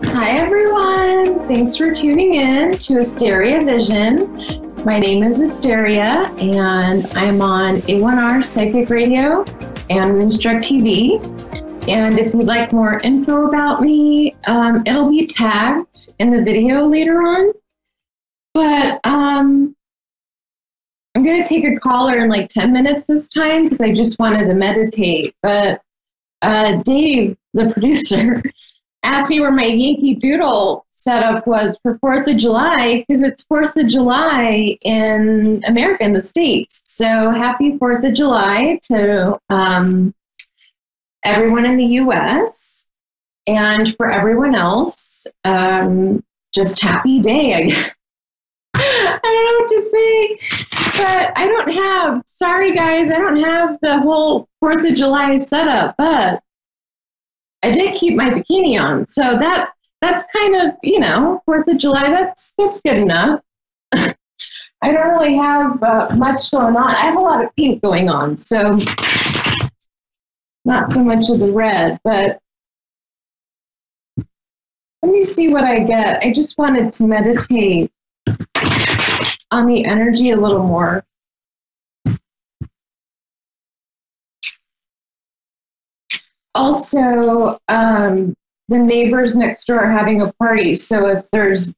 Hi, everyone. Thanks for tuning in to Asteria Vision. My name is Asteria, and I'm on A1R Psychic Radio and Moonstruck TV. And if you'd like more info about me, it'll be tagged in the video later on. But I'm going to take a caller in like 10 minutes this time because I just wanted to meditate. But Dave, the producer, asked me where my Yankee Doodle setup was for 4th of July because it's 4th of July in America, in the States. So happy 4th of July to everyone in the U.S. and for everyone else, just happy day, I guess. I don't know what to say, but I don't have, sorry guys, I don't have the whole 4th of July setup, but I did keep my bikini on. So that's kind of, 4th of July, that's good enough. I don't really have much going on. I have a lot of pink going on, so not so much of the red, but let me see what I get. I just wanted to meditate on the energy a little more. Also, the neighbors next door are having a party, so if there's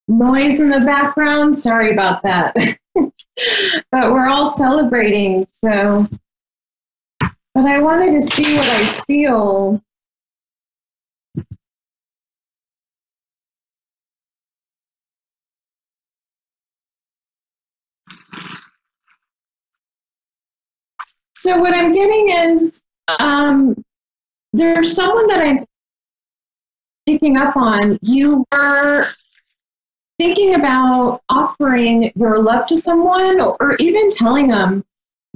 noise in the background, sorry about that. But we're all celebrating, so. But I wanted to see what I feel. So what I'm getting is, there's someone that I'm picking up on. You were thinking about offering your love to someone or even telling them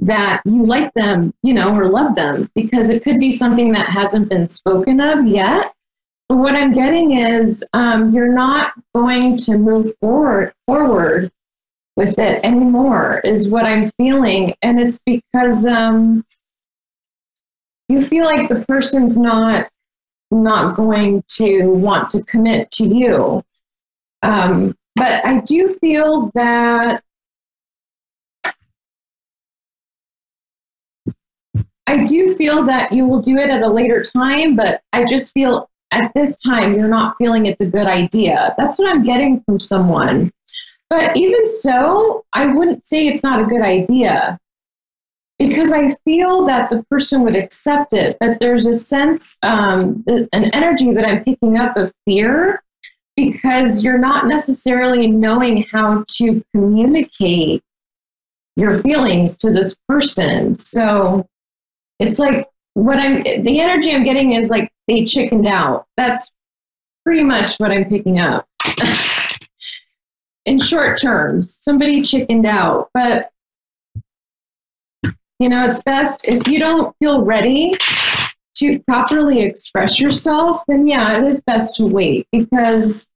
that you like them, or love them, because it could be something that hasn't been spoken of yet. But what I'm getting is you're not going to move forward with it anymore, is what I'm feeling. And it's because you feel like the person's not going to want to commit to you. But I do feel that you will do it at a later time, but I just feel at this time you're not feeling it's a good idea. That's what I'm getting from someone. But even so, I wouldn't say it's not a good idea because I feel that the person would accept it, but there's a sense, an energy that I'm picking up of fear because you're not necessarily knowing how to communicate your feelings to this person. So it's like the energy I'm getting is like they chickened out. That's pretty much what I'm picking up. In short terms, somebody chickened out. But, it's best if you don't feel ready to properly express yourself, then yeah, it is best to wait because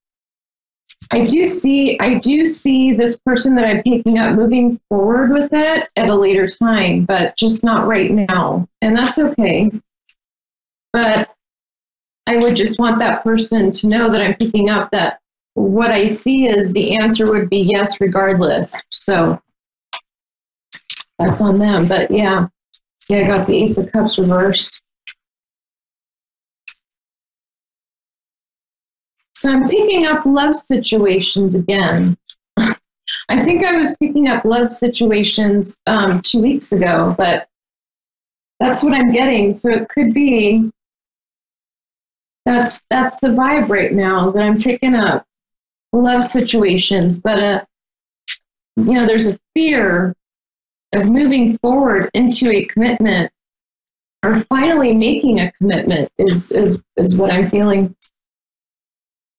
I do see this person that I'm picking up moving forward with it at a later time, but just not right now. And that's okay. But I would just want that person to know that I'm picking up that what I see is the answer would be yes, regardless. So that's on them. But yeah, see, I got the Ace of Cups reversed. So I'm picking up love situations again. I think I was picking up love situations 2 weeks ago, but that's what I'm getting. So it could be that's the vibe right now that I'm picking up. Love situations, but there's a fear of moving forward into a commitment or finally making a commitment is what I'm feeling.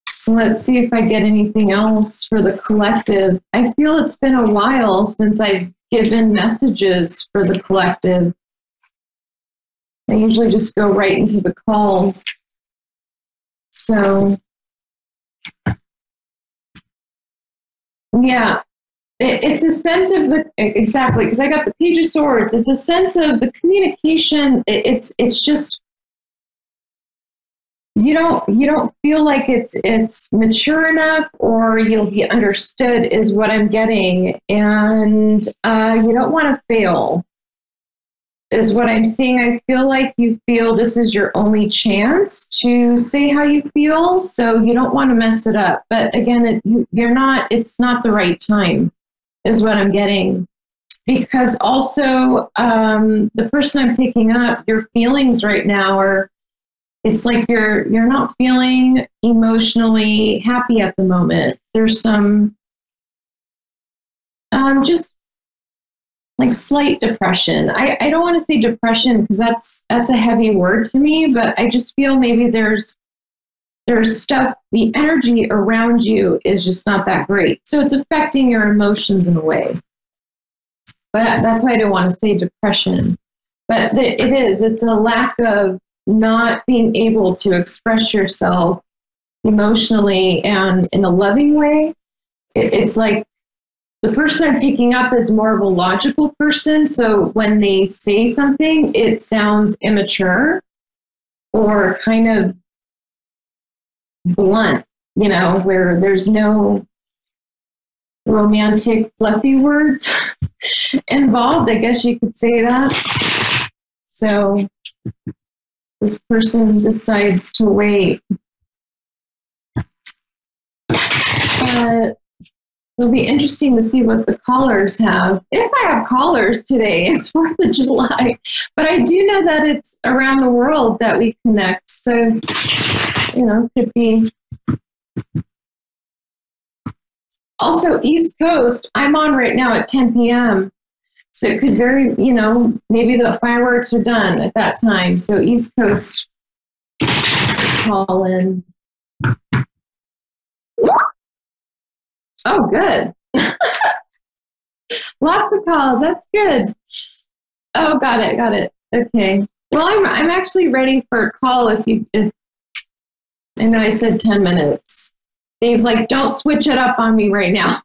So let's see if I get anything else for the collective. I feel it's been a while since I've given messages for the collective. I usually just go right into the calls. So yeah, it's a sense of exactly, because I got the Page of Swords. It's a sense of the communication. It's just you don't feel like it's mature enough, or you'll be understood is what I'm getting. And you don't want to fail is what I'm seeing. I feel like you feel this is your only chance to say how you feel, so you don't want to mess it up. But again, it's not the right time is what I'm getting. Because also, the person I'm picking up, your feelings right now are, it's like you're not feeling emotionally happy at the moment. There's some just like slight depression. I don't want to say depression because that's a heavy word to me, but I just feel maybe there's stuff, the energy around you is just not that great. So it's affecting your emotions in a way. But that's why I don't want to say depression. But it's a lack of not being able to express yourself emotionally and in a loving way. It's like the person I'm picking up is more of a logical person. So when they say something, it sounds immature or kind of blunt, where there's no romantic, fluffy words involved. I guess you could say that. So this person decides to wait. It'll be interesting to see what the callers have. If I have callers today, it's 4th of July. But I do know that it's around the world that we connect. So, could be. Also, East Coast, I'm on right now at 10 p.m. So it could maybe the fireworks are done at that time. So East Coast, call in. Oh, good. Lots of calls. That's good. Oh, got it. Okay. Well, I'm actually ready for a call if I know I said 10 minutes. Dave's like, don't switch it up on me right now.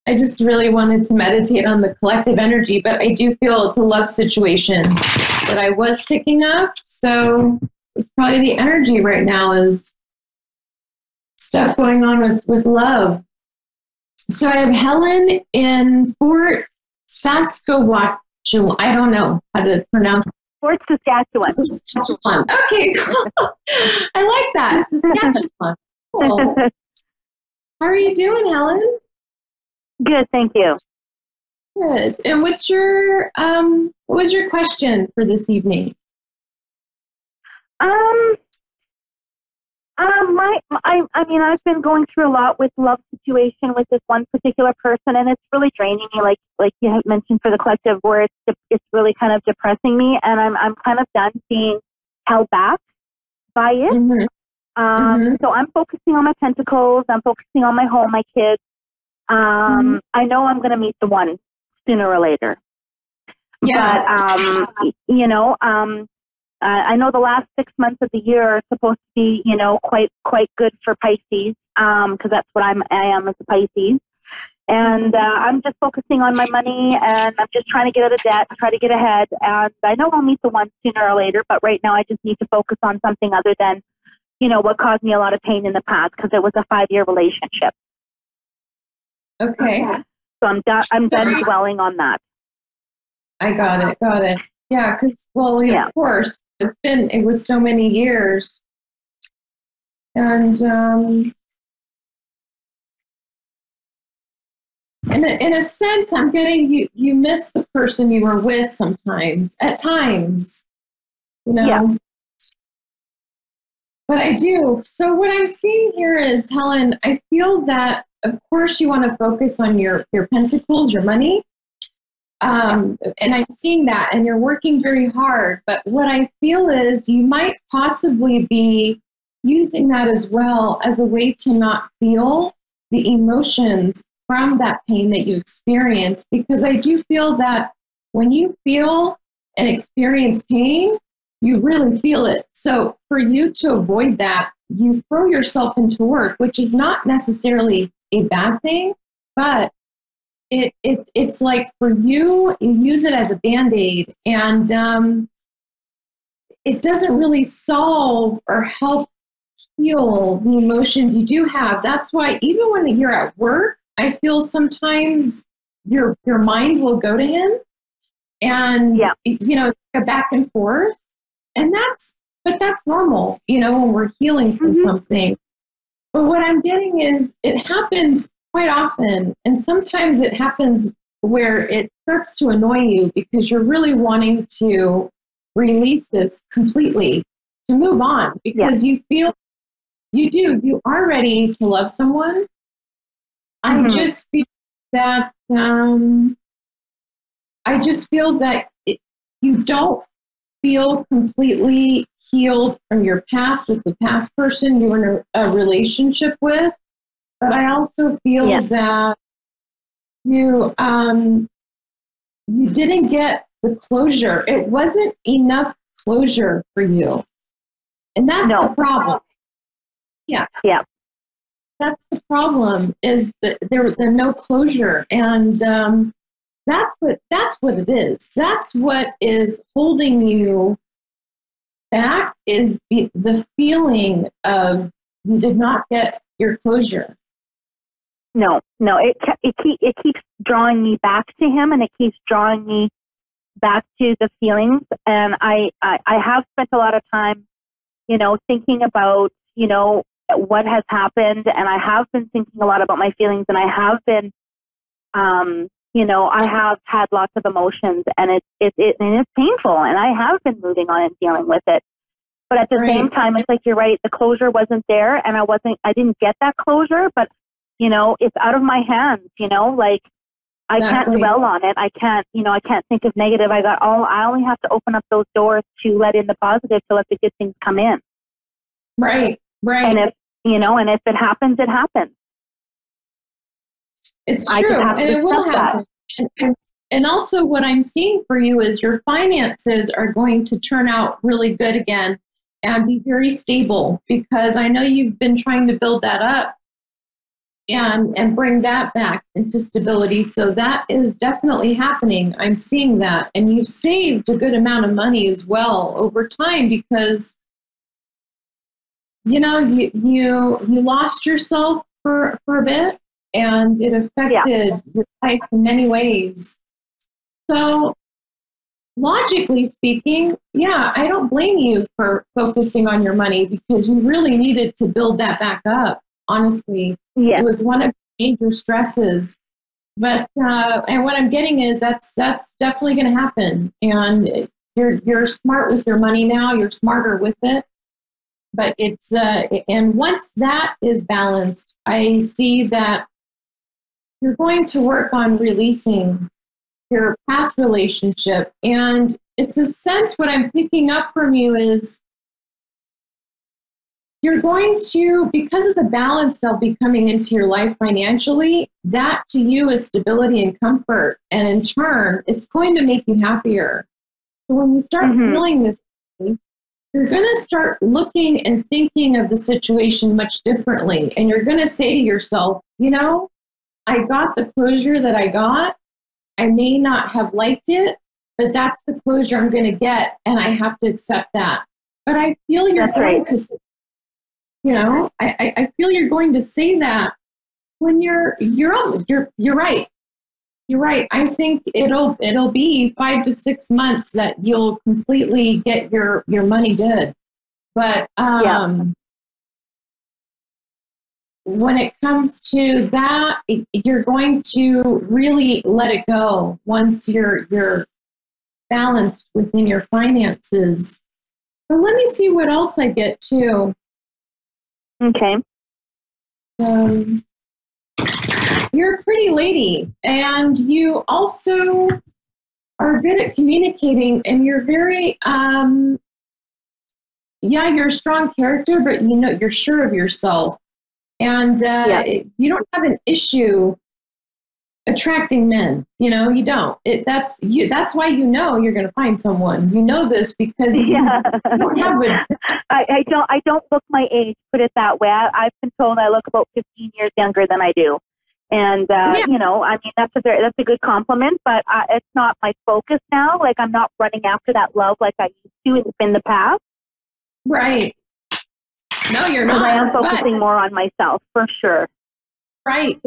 I just really wanted to meditate on the collective energy, but I do feel it's a love situation that I was picking up. So it's probably the energy right now is stuff going on with love. So I have Helen in Fort Saskatchewan. I don't know how to pronounce it. Fort Saskatchewan. Saskatchewan. Okay, cool. I like that. Saskatchewan. Cool. How are you doing, Helen? Good, thank you. Good. And what was your question for this evening? I've been going through a lot with love situation with this one particular person, and it's really draining me. Like you had mentioned for the collective, where it's really kind of depressing me, and I'm kind of done being held back by it. Mm-hmm. So I'm focusing on my pentacles. I'm focusing on my home, my kids. I know I'm going to meet the one sooner or later. Yeah. But I know the last 6 months of the year are supposed to be, quite good for Pisces, because that's what I am as a Pisces. And I'm just focusing on my money, and I'm just trying to get out of debt, try to get ahead. And I know I'll meet the one sooner or later, but right now I just need to focus on something other than, what caused me a lot of pain in the past, because it was a 5-year relationship. Okay. So I'm done dwelling on that. I got it. Yeah, because, of course, it was so many years. And in a sense, I'm getting you miss the person you were with sometimes, at times, Yeah. But I do. So what I'm seeing here is, Helen, I feel that, of course, you want to focus on your pentacles, your money. And I'm seeing that, and you're working very hard. But what I feel is you might possibly be using that as well as a way to not feel the emotions from that pain that you experience. Because I do feel that when you feel and experience pain, you really feel it. So for you to avoid that, you throw yourself into work, which is not necessarily a bad thing, but it's like for you use it as a Band-Aid. And it doesn't really solve or help heal the emotions you do have. That's why even when you're at work, I feel sometimes your mind will go to him, and go back and forth, and that's normal, when we're healing from something. But what I'm getting is it happens quite often, and sometimes it happens where it starts to annoy you because you're really wanting to release this completely, to move on, because you feel you are ready to love someone. I just feel that you don't feel completely healed from your past with the past person you were in a relationship with. But I also feel that you didn't get the closure. It wasn't enough closure for you. And that's the problem. Yeah. Yeah. That's the problem, is that there no closure. And that's what it is. That's what is holding you back, is the feeling of you did not get your closure. No, it keeps drawing me back to him, and it keeps drawing me back to the feelings. And I have spent a lot of time, thinking about, what has happened, and I have been thinking a lot about my feelings, and I have been, I have had lots of emotions, and it's painful, and I have been moving on and dealing with it. But at the same time, it's like, you're right, the closure wasn't there, and I didn't get that closure, but it's out of my hands, like I can't dwell on it. I can't think of negative. I only have to open up those doors to let in the positive, to let the good things come in. Right. And if it happens, it happens. It's true, and it will happen. And also what I'm seeing for you is your finances are going to turn out really good again and be very stable, because I know you've been trying to build that up and bring that back into stability. So that is definitely happening. I'm seeing that. And you've saved a good amount of money as well over time, because you lost yourself for a bit, and it affected your life in many ways. So logically speaking, I don't blame you for focusing on your money, because you really needed to build that back up. Honestly, it was one of the major stresses. But and what I'm getting is that's definitely going to happen. And you're smart with your money now. You're smarter with it. But it's and once that is balanced, I see that you're going to work on releasing your past relationship. And it's a sense, what I'm picking up from you is you're going to, because of the balance that'll be coming into your life financially, that to you is stability and comfort. And in turn, it's going to make you happier. So when you start feeling this, you're going to start looking and thinking of the situation much differently. And you're going to say to yourself, I got the closure that I got. I may not have liked it, but that's the closure I'm going to get, and I have to accept that. But I feel you're going to, I feel you're going to say that when you're right. You're right. I think it'll be 5 to 6 months that you'll completely get your money good. But when it comes to that, you're going to really let it go once you're balanced within your finances. But let me see what else I get too. Okay. You're a pretty lady, and you also are good at communicating, and you're very, you're a strong character, but you're sure of yourself. And you don't have an issue attracting men. You don't. That's why you're going to find someone. You know this because you don't have a. I don't look my age. Put it that way. I've been told I look about 15 years younger than I do. And, Yeah. you know, I mean, that's a good compliment, but it's not my focus now. Like, I'm not running after that love like I used to in the past. Right. No, you're Because not. I am focusing more on myself, for sure. Right.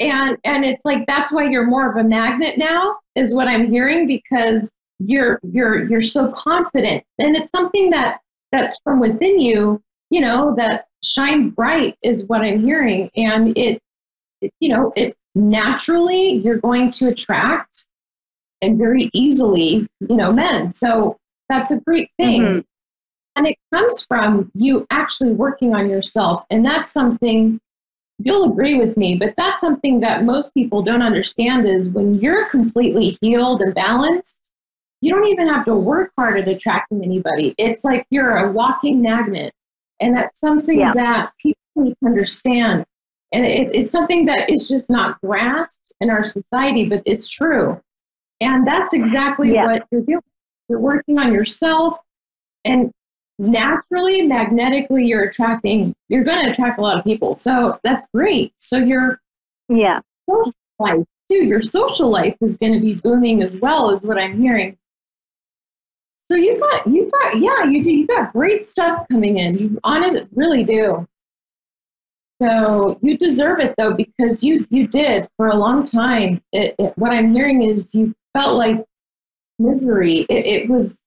And it's like, that's why you're more of a magnet now, is what I'm hearing, because you're so confident. And it's something that's from within you, you know, that shines bright is what I'm hearing. And it naturally you're going to attract and very easily, you know, men. So that's a great thing. Mm-hmm. And it comes from you actually working on yourself. And that's something, you'll agree with me, but that's something that most people don't understand is when you're completely healed and balanced, you don't even have to work hard at attracting anybody. It's like you're a walking magnet. And that's something that people need to understand. And it's something that is just not grasped in our society, but it's true. And that's exactly what you're doing. You're working on yourself, and naturally, magnetically, you're going to attract a lot of people. So that's great. So your social life too, your social life is going to be booming as well, is what I'm hearing. So you do. You got great stuff coming in. You honestly really do. So you deserve it though, because you did for a long time. What I'm hearing is you felt like misery. It was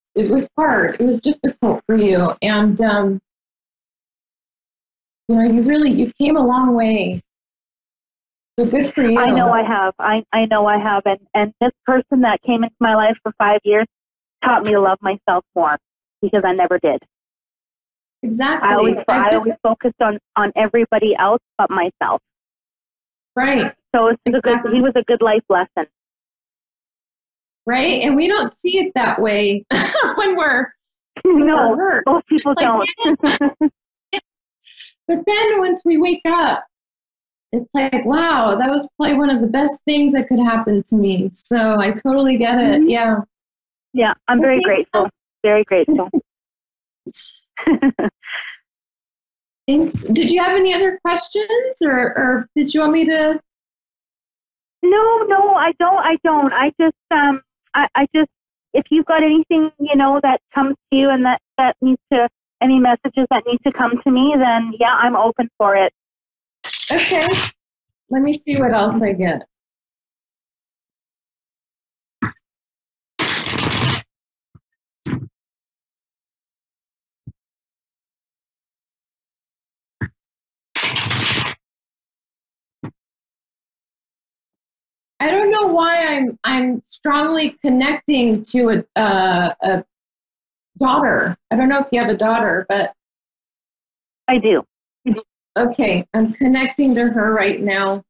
hard. It was difficult for you, and you know, you came a long way. So good for you. I know I have. I know I have. And this person that came into my life for 5 years taught me to love myself more, because I never did. Exactly. I always focused on everybody else but myself. Right. So he was a good life lesson. Right. And we don't see it that way when we're hurt. Most people don't. But then once we wake up, it's like, wow, that was probably one of the best things that could happen to me. So I totally get it. Mm-hmm. Yeah. Yeah, I'm very grateful. Very grateful. Thanks. Did you have any other questions, or did you want me to? No, I don't. I just, I just, if you've got anything, you know, that comes to you and that needs to, any messages that need to come to me, then yeah, I'm open for it. Okay. Let me see what else I get. I don't know why I'm strongly connecting to a daughter. I don't know if you have a daughter, but I do. okay, I'm connecting to her right now.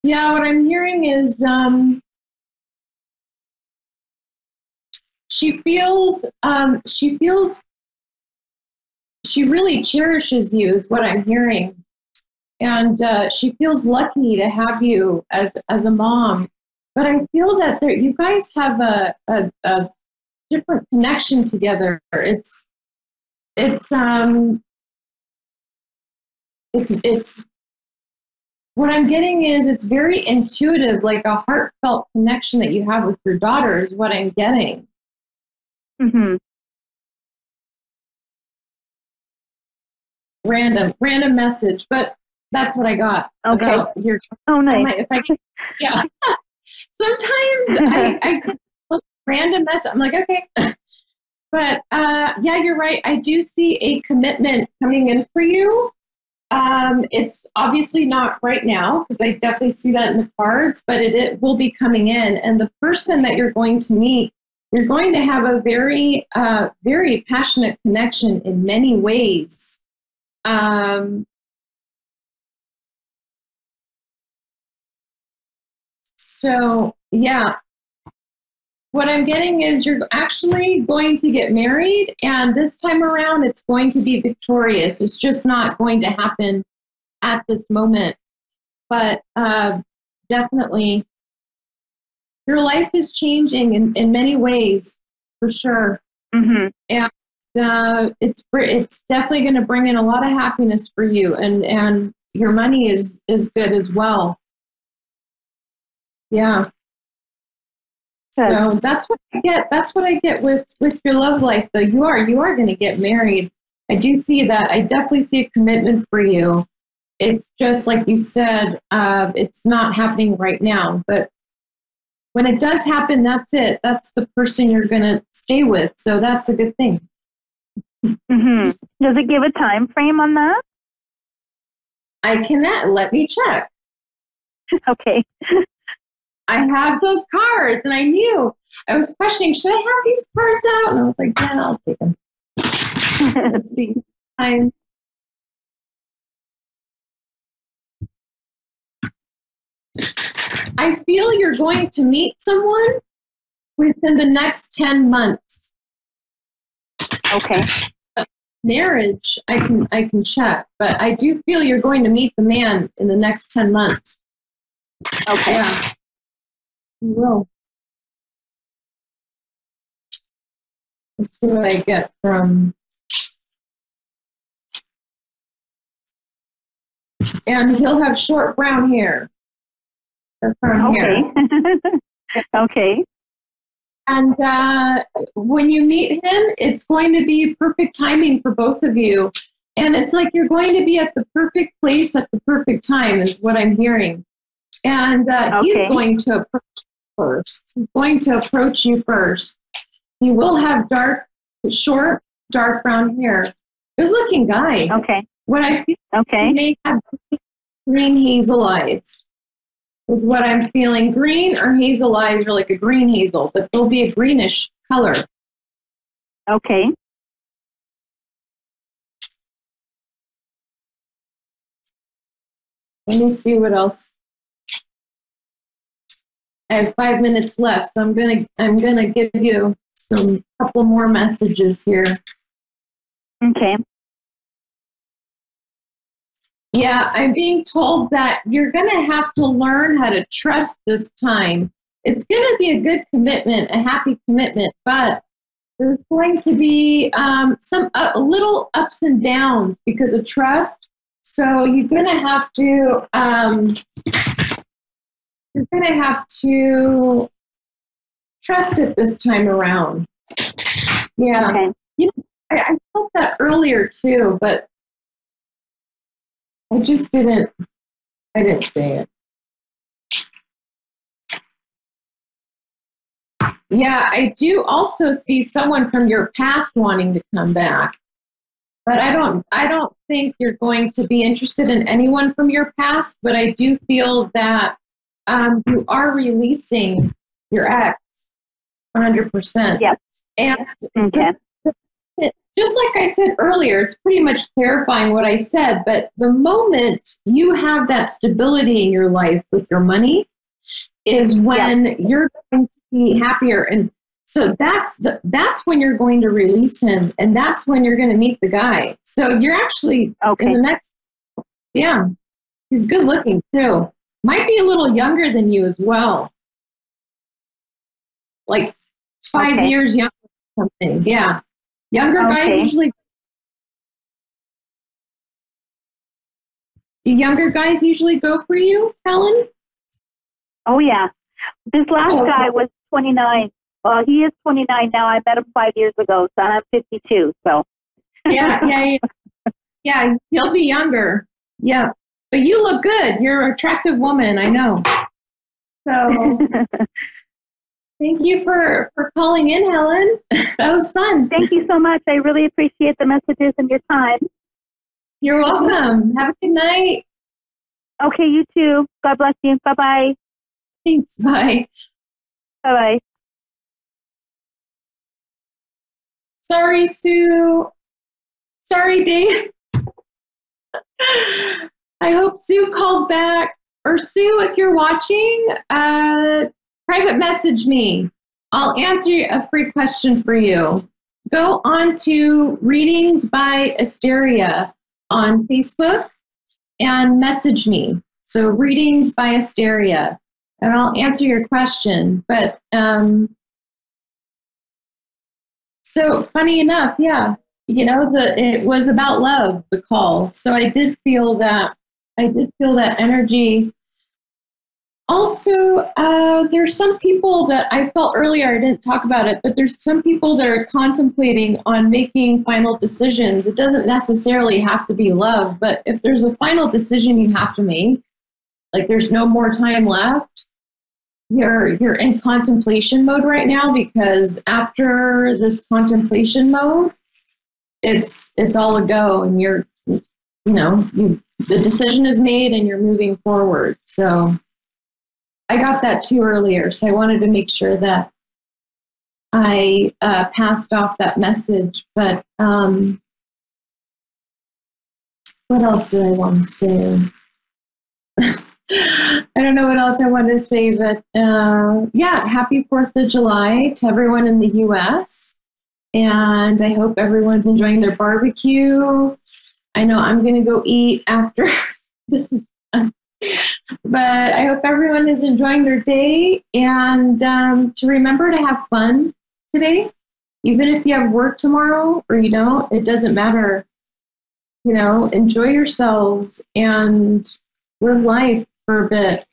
Yeah, what I'm hearing is she feels she really cherishes you, is what I'm hearing. And she feels lucky to have you as a mom. But I feel that you guys have a different connection together. It's what I'm getting is it's very intuitive, like a heartfelt connection that you have with your daughter is what I'm getting. Mm-hmm. Random message, but that's what I got. Okay. About your. Oh, nice. Yeah. Sometimes I get a random message. I'm like, okay. But yeah, you're right. I do see a commitment coming in for you. It's obviously not right now, because I definitely see that in the cards, but it will be coming in. And the person that you're going to meet, you're going to have a very, very passionate connection in many ways. So yeah, what I'm getting is you're actually going to get married, and this time around it's going to be victorious. It's just not going to happen at this moment, but definitely your life is changing in many ways, for sure. Mm-hmm. And it's definitely going to bring in a lot of happiness for you, and your money is good as well. Yeah. Good. So that's what I get. That's what I get with your love life, though. You are going to get married. I do see that. I definitely see a commitment for you. It's just like you said, it's not happening right now. But when it does happen, that's it. That's the person you're going to stay with. So that's a good thing. Mm-hmm. Does it give a time frame on that? I cannot. Let me check. Okay. I have those cards, and I was questioning, should I have these cards out? And I was like, yeah, I'll take them. Let's see. I feel you're going to meet someone within the next 10 months. Okay. Marriage, I can check, but I do feel you're going to meet the man in the next 10 months. Okay. Yeah. You will. Let's see what I get from. And he'll have short brown hair. Okay. Okay. And when you meet him, it's going to be perfect timing for both of you. And it's like you're going to be at the perfect place at the perfect time, is what I'm hearing. And he's going to approach you first. He's going to approach you first. He will have short, dark brown hair. Good looking guy. Okay. What I feel Okay. he may have green hazel eyes, is what I'm feeling. Green or hazel eyes are like a green hazel, but they'll be a greenish color. Okay. Let me see what else. I have 5 minutes left, so I'm gonna give you some couple more messages here. Okay. Yeah, I'm being told that you're gonna have to learn how to trust this time. It's gonna be a good commitment, a happy commitment, but there's going to be some little ups and downs because of trust. So you're gonna have to trust it this time around. Yeah. Okay. You know, I felt that earlier too, but I just didn't say it. Yeah, I do also see someone from your past wanting to come back. But I don't think you're going to be interested in anyone from your past, but I do feel that you are releasing your ex 100%. Yep. And Okay. just like I said earlier, it's pretty much clarifying what I said, but the moment you have that stability in your life with your money is when you're going to be happier. And so that's when you're going to release him, and that's when you're going to meet the guy. So you're actually in the next, he's good looking too. Might be a little younger than you as well. Like 5 years younger or something. Yeah. Younger guys usually. Do younger guys usually go for you, Helen? Oh, yeah. This last guy was 29. Well, he is 29 now. I met him 5 years ago, so I'm 52. So. Yeah. He'll be younger. Yeah, but you look good. You're an attractive woman. I know. So, thank you for calling in, Helen. That was fun. Thank you so much. I really appreciate the messages and your time. You're welcome. Have a good night. Okay, you too. God bless you. Bye-bye. Thanks. Bye. Bye-bye. Sorry, Sue. Sorry, Dave. I hope Sue calls back. Or Sue, if you're watching, private message me. I'll answer a free question for you. Go on to Readings by Asteria on Facebook and message me. So Readings by Asteria. and I'll answer your question. But so funny enough, yeah, it was about love, the call. So I did feel that energy. Also, there's some people that I felt earlier, I didn't talk about it, but there's some people that are contemplating on making final decisions. It doesn't necessarily have to be love, but if there's a final decision you have to make, like there's no more time left, you're in contemplation mode right now, because after this contemplation mode, it's all a go, and the decision is made and you're moving forward. So I got that too earlier, so I wanted to make sure that I passed off that message. But what else did I want to say? I don't know what else I wanted to say, but happy 4th of July to everyone in the U.S. And I hope everyone's enjoying their barbecue. I know I'm going to go eat after this is done. But I hope everyone is enjoying their day, and to remember to have fun today. Even if you have work tomorrow or you don't, it doesn't matter. Enjoy yourselves and live life for a bit.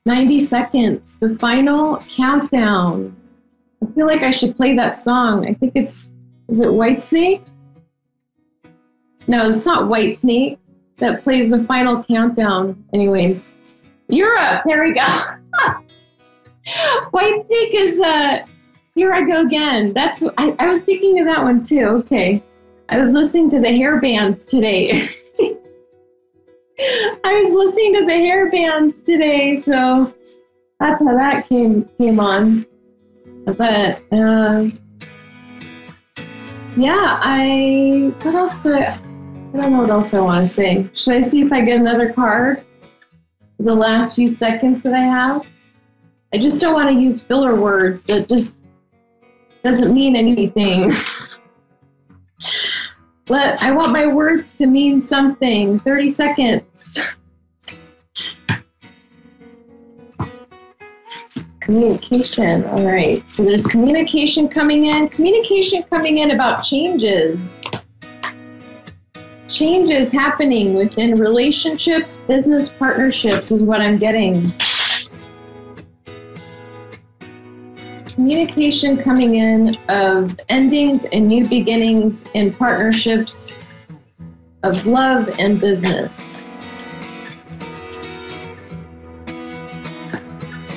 90 seconds, the final countdown. I feel like I should play that song. I think is it Whitesnake? No, it's not Whitesnake that plays the final countdown. Anyways, Europe, there we go. Whitesnake is, Here I Go Again. That's, I was thinking of that one too. Okay. I was listening to the hair bands today. So that's how that came on. But what else I don't know what else I want to say. Should I see if I get another card for the last few seconds that I have? I just don't want to use filler words that just doesn't mean anything. I want my words to mean something. 30 seconds. Communication. All right. So there's communication coming in. Communication coming in about changes. Changes happening within relationships, business partnerships is what I'm getting. Communication coming in of endings and new beginnings in partnerships of love and business.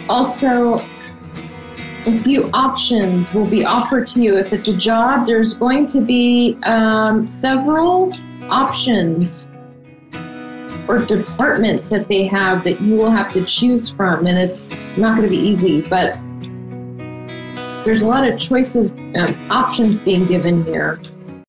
Also, a few options will be offered to you. If it's a job, there's going to be several options or departments that they have that you will have to choose from, and it's not going to be easy, but there's a lot of choices, options being given here.